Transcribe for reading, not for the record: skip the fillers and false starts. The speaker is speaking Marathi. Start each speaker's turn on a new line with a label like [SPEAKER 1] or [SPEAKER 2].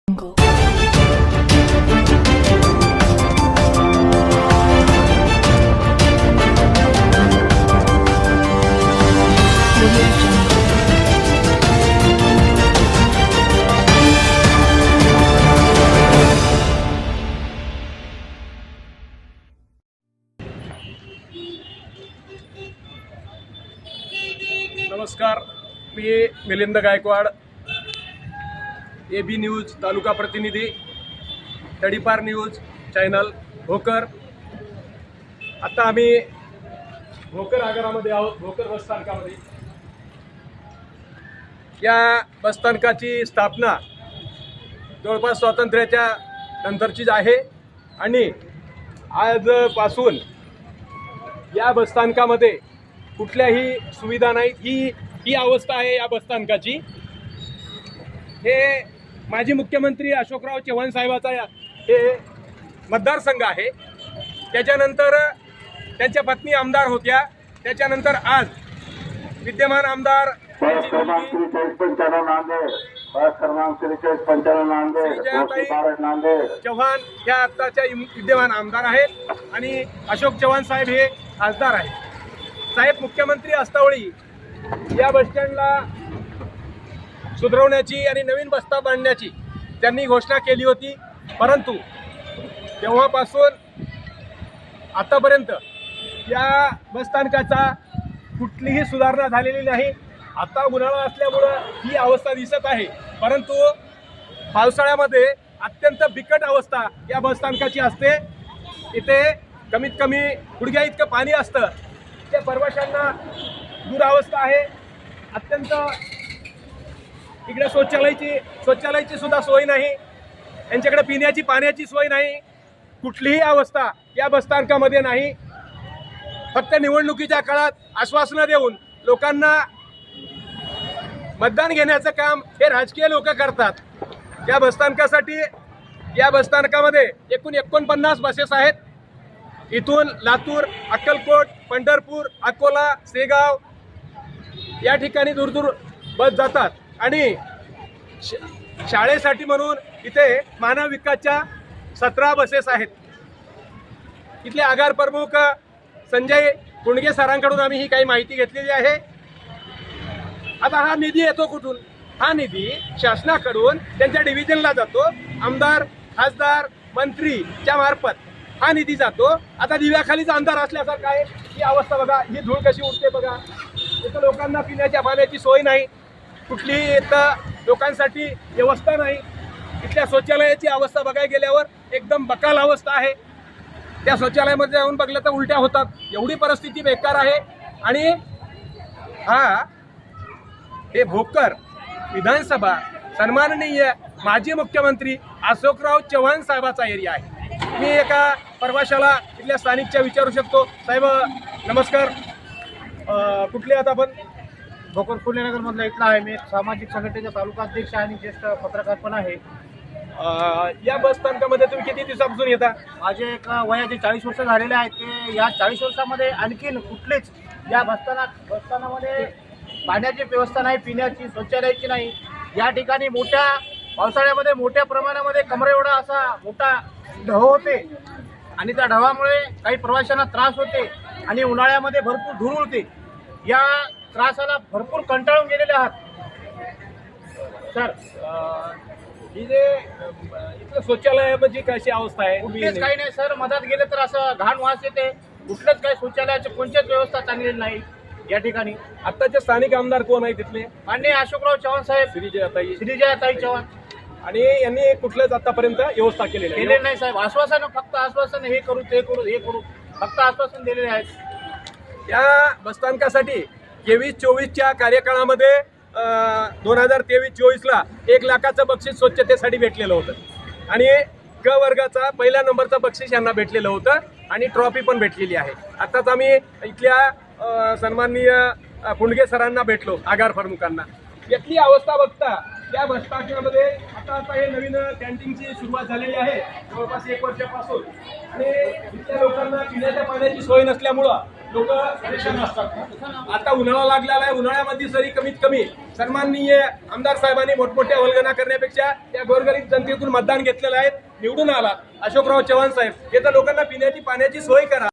[SPEAKER 1] नमस्कार, मी मिलिंद गायकवाड, AB न्यूज तालुका प्रतिनिधी, तडीपार न्यूज चॅनल भोकर। आता आम्ही भोकर आगारामध्ये आहोत, भोकर बसस्थानकामध्ये। या बसस्थानकाची स्थापना जवळपास स्वातंत्र्याच्या नंतरचीच आहे आणि आजपासून या बसस्थानकामध्ये कुठल्याही सुविधा नाहीत। ही अवस्था आहे या बसस्थानकाची। हे माजी मुख्यमंत्री अशोकराव चव्हाण साहेबाचा हे मतदारसंघ आहे। त्याच्यानंतर त्यांच्या पत्नी आमदार होत्या, त्याच्यानंतर आज विद्यमान आमदार चव्हाण या आत्ताच्या विद्यमान आमदार आहेत आणि अशोक चव्हाण साहेब हे खासदार आहेत। साहेब मुख्यमंत्री असतावेळी या बसस्टँडला सुधारवण्याची आणि नवीन बसता बांधण्याची त्यांनी घोषणा केली होती, परंतु तेव्हापासून आतापर्यंत या बसस्थानकाचा कुठलीही सुधारणा झालेली नाही। आता उन्हाळा असल्यामुळं ही अवस्था दिसत आहे, परंतु पावसाळ्यामध्ये अत्यंत बिकट अवस्था या बसस्थानकाची असते। इथे कमीत कमी गुडघ्या इतकं पाणी असतं। त्या प्रवाशांना दुरावस्था आहे अत्यंत। इकडे शौचालयाची सुद्धा सोय नाही, यांच्याकडे पिण्याची पाण्याची सोय नाही, कुठलीही अवस्था या बसस्थानकामध्ये नाही। फक्त निवडणुकीच्या काळात आश्वासनं देऊन लोकांना मतदान घेण्याचं काम हे राजकीय लोक करतात। या बसस्थानकासाठी या बसस्थानकामध्ये एकूण 49 बसेस आहेत। इथून लातूर, अक्कलकोट, पंढरपूर, अकोला, सेगाव या ठिकाणी दूर बस जातात आणि शाळेसाठी म्हणून इथे मानव विकासच्या 17 बसेस आहेत। इथले आगार प्रमुख संजय कुंडगे सरांकडून आम्ही ही काही माहिती घेतलेली आहे। आता हा निधी येतो कुठून? हा निधी शासनाकडून त्यांच्या डिव्हिजनला जातो, आमदार, खासदार, मंत्रीच्या मार्फत हा निधी जातो। आता दिव्याखालीच अंधार असल्यासारखं आहे। ही अवस्था बघा, ही धूळ कशी उडते बघा। इथं लोकांना पिण्याच्या पाण्याची सोय नाही, कुठलीही इथं लोकांसाठी व्यवस्था नाही। इथल्या शौचालयाची अवस्था बघायला गेल्यावर एकदम बकाल अवस्था आहे। त्या शौचालयामध्ये जाऊन बघलं तर उलट्या होतात, एवढी परिस्थिती बेकार आहे। आणि हे भोकर विधानसभा सन्माननीय माजी मुख्यमंत्री अशोकराव चव्हाण साहेबाचा एरिया आहे। मी एका प्रवाशाला इथल्या स्थानिकच्या विचारू शकतो। साहेब नमस्कार, कुठले आहात आपण?
[SPEAKER 2] भोकर फुलेनगरमधला इथला आहे। मी सामाजिक संघटनेचा तालुका अध्यक्ष आणि ज्येष्ठ पत्रकार पण आहे।
[SPEAKER 1] या बसस्थानकामध्ये तुम्ही किती दिवसापासून येता?
[SPEAKER 2] माझे एक वयाचे 40 वर्ष झालेले आहेत। ते या 40 वर्षामध्ये आणखीन कुठलीच या बसस्थानामध्ये पाण्याची व्यवस्था नाही, पिण्याची, शौचालयाची नाही। या ठिकाणी मोठ्या पावसाळ्यामध्ये मोठ्या प्रमाणामध्ये कमरे एवढा असा मोठा ढव होते आणि त्या ढवामुळे काही प्रवाशांना त्रास होते आणि उन्हाळ्यामध्ये भरपूर धूळ उडते। या त्रासाला भरपूर कंटाळून गेलेले आहात सर।
[SPEAKER 1] ही जे इथलं शौचालयामध्ये कशी अवस्था आहे?
[SPEAKER 2] कुठलेच काही नाही सर, मधात गेले तर असं घाण वास येते। कुठलंच काही शौचालयाची कोणतीच व्यवस्था चांगली नाही या ठिकाणी।
[SPEAKER 1] आत्ताचे स्थानिक आमदार कोण आहे तिथले?
[SPEAKER 2] माननीय अशोकराव चव्हाण साहेब, श्रीजयाताई चव्हाण,
[SPEAKER 1] आणि यांनी कुठलंच आतापर्यंत व्यवस्था केलेली
[SPEAKER 2] नाही साहेब। आश्वासन, फक्त आश्वासन, हे करू ते करू हे करू, फक्त आश्वासन दिलेले आहेत।
[SPEAKER 1] या बसस्थानकासाठी 23-24च्या कार्यकाळामध्ये 2023-24ला 1 लाखाचं बक्षीस स्वच्छतेसाठी भेटलेलं होतं आणि क वर्गाचा पहिल्या नंबरचं बक्षीस यांना भेटलेलं होतं आणि ट्रॉफी पण भेटलेली आहे। आताच आम्ही इथल्या सन्माननीय कुंडगे सरांना भेटलो, आगार प्रमुखांना। यातली अवस्था बघता त्या बसस्थानकामध्ये आता हे नवीन कॅन्टीनची सुरुवात झालेली आहे जवळपास 1 वर्षापासून, आणि इथल्या लोकांना पिण्याच्या पाण्याची सोय नसल्यामुळं लोक परेशान असतात. आता उन्हाळा लागलेला आहे, उन्हाळ्यामध्ये जरी कमीत कमी सन्माननीय आमदार साहेबांनी मोठमोठ्या वल्गना करण्यापेक्षा त्या गोरगरीब जनतेतून मतदान घेतलेलं आहे, निवडून आला अशोकराव चव्हाण साहेब, हे तर लोकांना पिण्याची पाण्याची सोय करा.